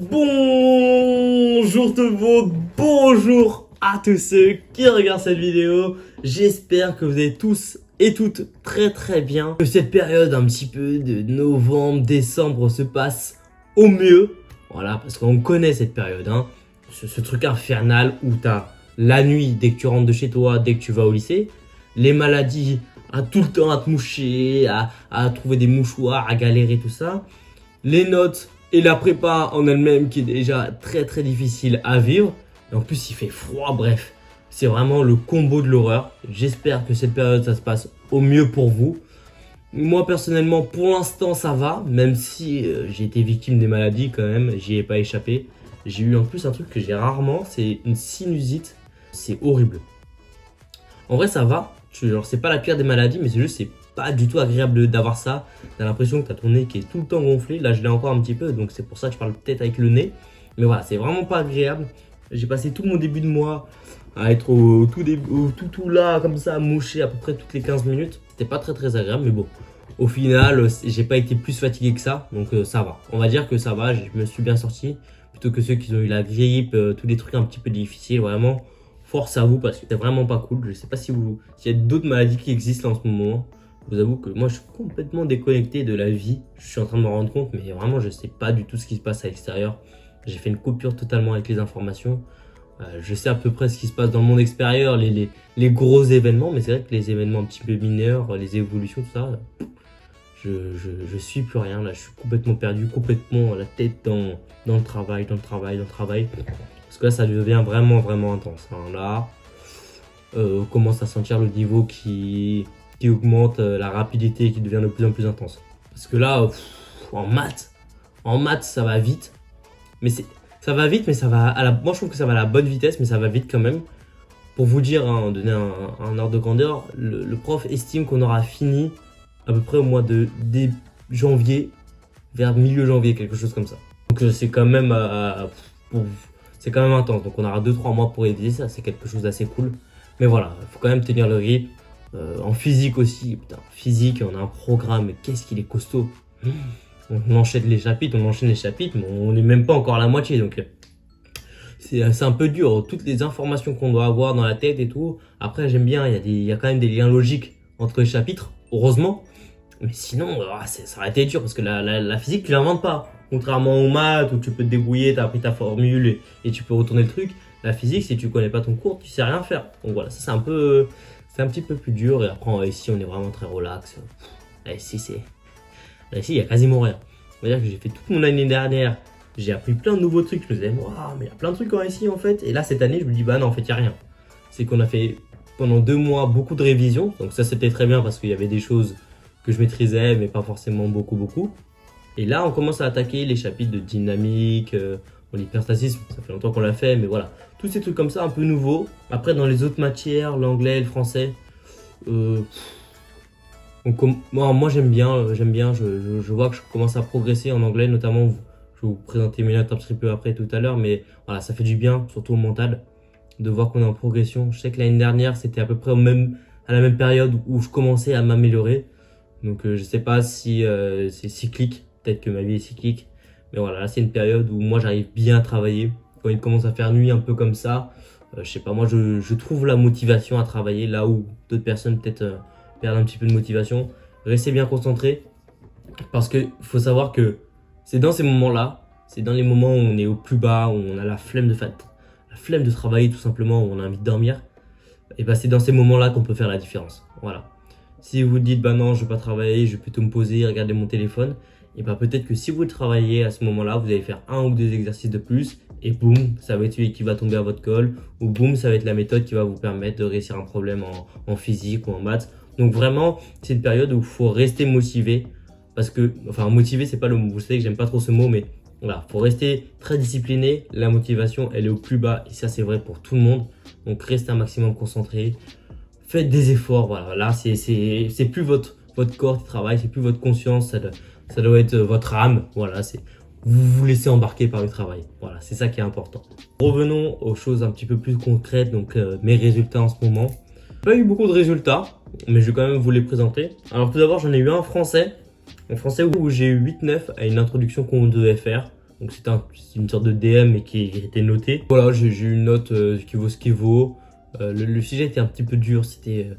Bonjour tout le monde, bonjour à tous ceux qui regardent cette vidéo. J'espère que vous allez tous et toutes très bien. Que cette période un petit peu de novembre, décembre se passe au mieux. Voilà, parce qu'on connaît cette période, hein. Ce truc infernal où t'as la nuit dès que tu rentres de chez toi, dès que tu vas au lycée. Les maladies à tout le temps à te moucher, à trouver des mouchoirs, à galérer, tout ça. Les notes et la prépa en elle-même qui est déjà très difficile à vivre. Et en plus il fait froid, bref. C'est vraiment le combo de l'horreur. J'espère que cette période ça se passe au mieux pour vous. Moi personnellement pour l'instant ça va. Même si j'ai été victime des maladies quand même. J'y ai pas échappé. J'ai eu en plus un truc que j'ai rarement. C'est une sinusite. C'est horrible. En vrai ça va. Genre c'est pas la pire des maladies. Mais c'est juste c'est pas du tout agréable d'avoir ça. T'as l'impression que t'as ton nez qui est tout le temps gonflé. Là je l'ai encore un petit peu, donc c'est pour ça que je parle peut-être avec le nez. Mais voilà, c'est vraiment pas agréable. J'ai passé tout mon début de mois à être au tout début, tout là comme ça, mouché à peu près toutes les 15 minutes. C'était pas très agréable, mais bon. Au final, j'ai pas été plus fatigué que ça, donc ça va. On va dire que ça va, je me suis bien sorti. Plutôt que ceux qui ont eu la grippe, tous les trucs un petit peu difficiles, vraiment. Force à vous parce que c'est vraiment pas cool. Je sais pas s'il y a d'autres maladies qui existent en ce moment. Je vous avoue que moi je suis complètement déconnecté de la vie. Je suis en train de me rendre compte, mais vraiment je sais pas du tout ce qui se passe à l'extérieur. J'ai fait une coupure totalement avec les informations. Je sais à peu près ce qui se passe dans le monde extérieur, les gros événements, mais c'est vrai que les événements un petit peu mineurs, les évolutions, tout ça, je suis plus rien. Là, je suis complètement perdu, complètement la tête dans le travail. Parce que là, ça devient vraiment intense, hein. Là, on commence à sentir le niveau qui augmente, la rapidité qui devient de plus en plus intense. Parce que là, en maths, ça va vite. Mais ça va vite, mais ça va moi je trouve que ça va à la bonne vitesse, mais ça va vite quand même. Pour vous dire, hein, donner un ordre de grandeur, le prof estime qu'on aura fini à peu près au mois de janvier, vers milieu janvier, quelque chose comme ça. Donc c'est quand même c'est quand même intense. Donc on aura 2-3 mois pour réviser ça, c'est quelque chose d'assez cool. Mais voilà, il faut quand même tenir le rythme. En physique aussi, putain, physique, on a un programme, mais qu'est-ce qu'il est costaud. On enchaîne les chapitres, mais on n'est même pas encore à la moitié, donc c'est un peu dur. Toutes les informations qu'on doit avoir dans la tête et tout. Après, j'aime bien, il y a quand même des liens logiques entre les chapitres, heureusement. Mais sinon, ça aurait été dur, parce que la physique, tu l'inventes pas. Contrairement aux maths, où tu peux te débrouiller, tu as appris ta formule et tu peux retourner le truc. La physique, si tu connais pas ton cours, tu sais rien faire. Donc voilà, ça c'est c'est un petit peu plus dur. Et après, ici, on est vraiment très relax. Ici, il y a quasiment rien. On va dire que j'ai fait toute mon année dernière. J'ai appris plein de nouveaux trucs. Je me disais, waouh, mais il y a plein de trucs ici en fait. Et là, cette année, je me dis, bah non, en fait, il n'y a rien. C'est qu'on a fait pendant 2 mois beaucoup de révisions. Donc ça, c'était très bien parce qu'il y avait des choses que je maîtrisais, mais pas forcément beaucoup. Et là, on commence à attaquer les chapitres de dynamique, l'hyperstatisme. Ça fait longtemps qu'on l'a fait, mais voilà. Tous ces trucs comme ça, un peu nouveaux. Après, dans les autres matières, l'anglais, le français, donc, moi j'aime bien, je vois que je commence à progresser en anglais, notamment, je vais vous présenter mes notes un petit peu après tout à l'heure, mais voilà, ça fait du bien, surtout au mental, de voir qu'on est en progression. Je sais que l'année dernière, c'était à peu près à la même période où je commençais à m'améliorer, donc je sais pas si c'est cyclique, peut-être que ma vie est cyclique, mais voilà, là c'est une période où moi j'arrive bien à travailler. Quand il commence à faire nuit un peu comme ça, je sais pas, moi je trouve la motivation à travailler là où d'autres personnes peut-être perdre un petit peu de motivation. Restez bien concentré parce que faut savoir que c'est dans ces moments-là, c'est dans les moments où on est au plus bas, où on a la flemme de travailler tout simplement, où on a envie de dormir. Et bah c'est dans ces moments-là qu'on peut faire la différence. Voilà. Si vous dites bah non, je vais pas travailler, je vais plutôt me poser, regarder mon téléphone, et bah peut-être que si vous travaillez à ce moment-là, vous allez faire 1 ou 2 exercices de plus et boum, ça va être celui qui va tomber à votre colle, ou boum, ça va être la méthode qui va vous permettre de réussir un problème en physique ou en maths. Donc vraiment, c'est une période où il faut rester motivé. Parce que, enfin, motivé, c'est pas le mot. Vous savez que j'aime pas trop ce mot, mais voilà, faut rester très discipliné. La motivation, elle est au plus bas. Et ça, c'est vrai pour tout le monde. Donc, restez un maximum concentré. Faites des efforts. Voilà, là, c'est plus votre corps qui travaille, c'est plus votre conscience. Ça doit être votre âme. Voilà, vous vous laissez embarquer par le travail. Voilà, c'est ça qui est important. Revenons aux choses un petit peu plus concrètes. Donc, mes résultats en ce moment. Pas eu beaucoup de résultats, mais je vais quand même vous les présenter. Alors tout d'abord, j'en ai eu un en français où j'ai eu 8-9 à une introduction qu'on devait faire. Donc c'est une sorte de DM mais qui était noté. Voilà, j'ai eu une note qui vaut ce qui vaut. Le sujet était un petit peu dur, c'était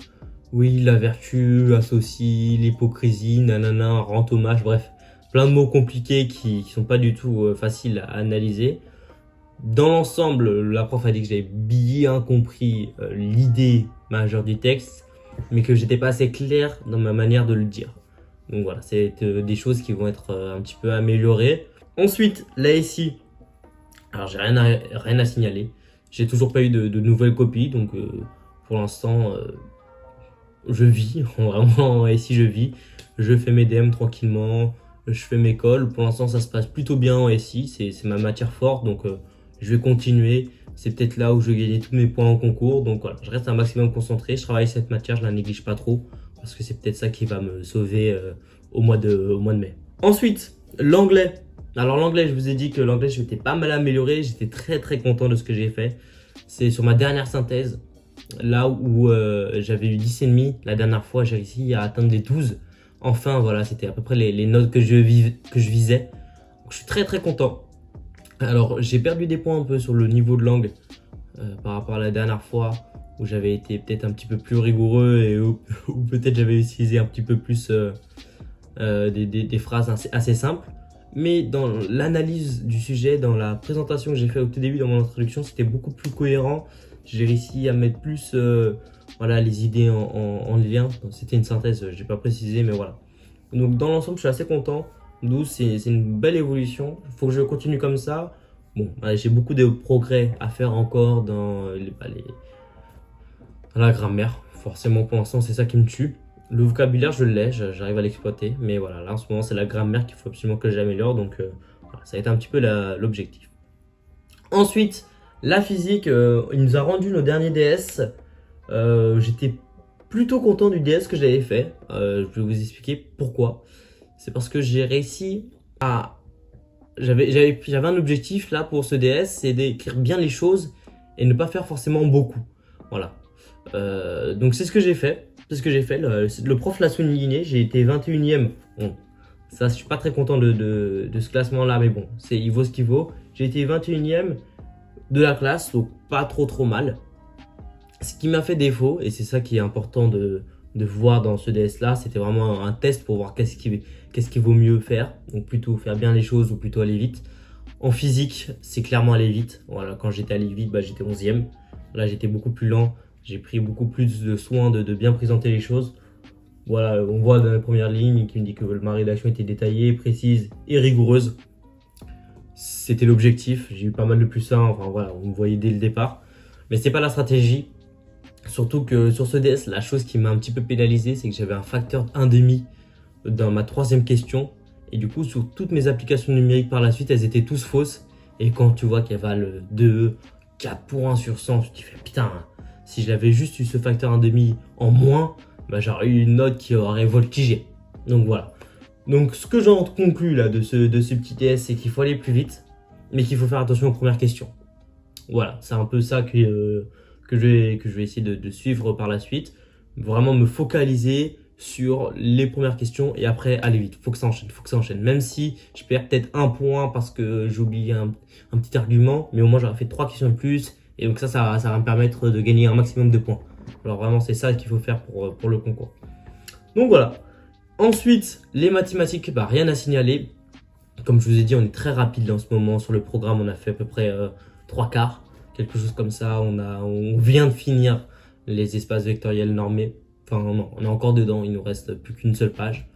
oui, la vertu associe l'hypocrisie, nanana, rend hommage, bref. Plein de mots compliqués qui sont pas du tout faciles à analyser. Dans l'ensemble, la prof a dit que j'avais bien compris l'idée majeure du texte, mais que j'étais pas assez clair dans ma manière de le dire. Donc voilà, c'est des choses qui vont être un petit peu améliorées. Ensuite, la SI. Alors j'ai rien à signaler. J'ai toujours pas eu de nouvelles copies, donc pour l'instant, je vis. Vraiment, en SI, je vis. Je fais mes DM tranquillement, je fais mes calls. Pour l'instant, ça se passe plutôt bien en SI. C'est ma matière forte, donc je vais continuer. C'est peut-être là où je vais gagner tous mes points en concours. Donc voilà, je reste un maximum concentré. Je travaille cette matière, je la néglige pas trop. Parce que c'est peut-être ça qui va me sauver au mois de mai. Ensuite, l'anglais. Alors l'anglais, je vous ai dit que l'anglais, je m'étais pas mal amélioré. J'étais très content de ce que j'ai fait. C'est sur ma dernière synthèse. Là où j'avais eu 10,5, la dernière fois, j'ai réussi à atteindre les 12. Enfin, voilà, c'était à peu près les notes que je visais. Donc, je suis très content. Alors, j'ai perdu des points un peu sur le niveau de langue par rapport à la dernière fois où j'avais été peut-être un petit peu plus rigoureux et où peut-être j'avais utilisé un petit peu plus des phrases assez simples. Mais dans l'analyse du sujet, dans la présentation que j'ai fait au tout début dans mon introduction, c'était beaucoup plus cohérent. J'ai réussi à mettre plus voilà, les idées en lien. C'était une synthèse, je n'ai pas précisé, mais voilà. Donc dans l'ensemble, je suis assez content. 12, c'est une belle évolution. Il faut que je continue comme ça. Bon, j'ai beaucoup de progrès à faire encore dans la grammaire. Forcément, pour l'instant, c'est ça qui me tue. Le vocabulaire, je l'ai, j'arrive à l'exploiter. Mais voilà, là en ce moment, c'est la grammaire qu'il faut absolument que j'améliore. Donc voilà, ça a été un petit peu l'objectif. Ensuite, la physique, il nous a rendu nos derniers DS. J'étais plutôt content du DS que j'avais fait. Je vais vous expliquer pourquoi. C'est parce que j'ai réussi à... J'avais un objectif là pour ce DS, c'est d'écrire bien les choses et ne pas faire forcément beaucoup. Voilà. Donc c'est ce que j'ai fait. C'est ce que j'ai fait. Le prof l'a souligné. J'ai été 21e. Bon, ça, je suis pas très content de ce classement-là, mais bon, il vaut ce qu'il vaut. J'ai été 21e de la classe, donc pas trop mal. Ce qui m'a fait défaut, et c'est ça qui est important de voir dans ce DS-là, c'était vraiment un test pour voir qu'est-ce qui vaut mieux faire. Donc plutôt faire bien les choses ou plutôt aller vite. En physique, c'est clairement aller vite. Voilà, quand j'étais allé vite, j'étais 11e. Là, j'étais beaucoup plus lent. J'ai pris beaucoup plus de soin de bien présenter les choses. Voilà, on voit dans la première ligne qui me dit que ma rédaction était détaillée, précise et rigoureuse. C'était l'objectif. J'ai eu pas mal de plus 1. Enfin voilà, vous me voyez dès le départ. Mais c'est pas la stratégie. Surtout que sur ce DS, la chose qui m'a un petit peu pénalisé, c'est que j'avais un facteur 1,5 dans ma 3e question. Et du coup, sur toutes mes applications numériques par la suite, elles étaient tous fausses. Et quand tu vois qu'elles valent 2, 4 points sur 100, tu te dis putain, si j'avais juste eu ce facteur 1,5 en moins, j'aurais eu une note qui aurait voltigé. Donc voilà. Donc ce que j'en conclus là de ce petit DS, c'est qu'il faut aller plus vite, mais qu'il faut faire attention aux premières questions. Voilà, c'est un peu ça que je vais essayer de suivre par la suite. Vraiment me focaliser sur les premières questions et après aller vite. Faut que ça enchaîne. Même si je perds peut-être un point parce que j'ai oublié un petit argument, mais au moins j'aurais fait 3 questions de plus. Et donc ça va me permettre de gagner un maximum de points. Alors vraiment, c'est ça qu'il faut faire pour le concours. Donc voilà. Ensuite, les mathématiques, rien à signaler. Comme je vous ai dit, on est très rapide en ce moment sur le programme. On a fait à peu près 3 quarts, quelque chose comme ça. On vient de finir les espaces vectoriels normés. Enfin non, on est encore dedans. Il nous reste plus qu'une seule page.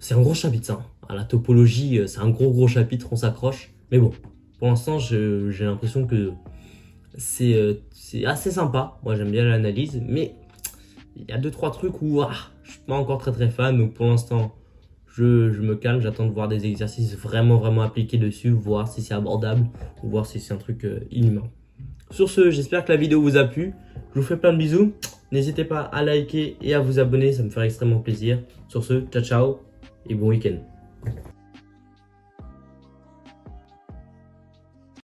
C'est un gros chapitre ça. À la topologie, c'est un gros chapitre. On s'accroche. Mais bon, pour l'instant, j'ai l'impression que c'est assez sympa. Moi, j'aime bien l'analyse, mais il y a 2-3 trucs où je suis pas encore très fan. Donc pour l'instant, je me calme. J'attends de voir des exercices vraiment appliqués dessus, voir si c'est abordable ou voir si c'est un truc inhumain. Sur ce, j'espère que la vidéo vous a plu. Je vous fais plein de bisous. N'hésitez pas à liker et à vous abonner, ça me ferait extrêmement plaisir. Sur ce, ciao et bon week-end.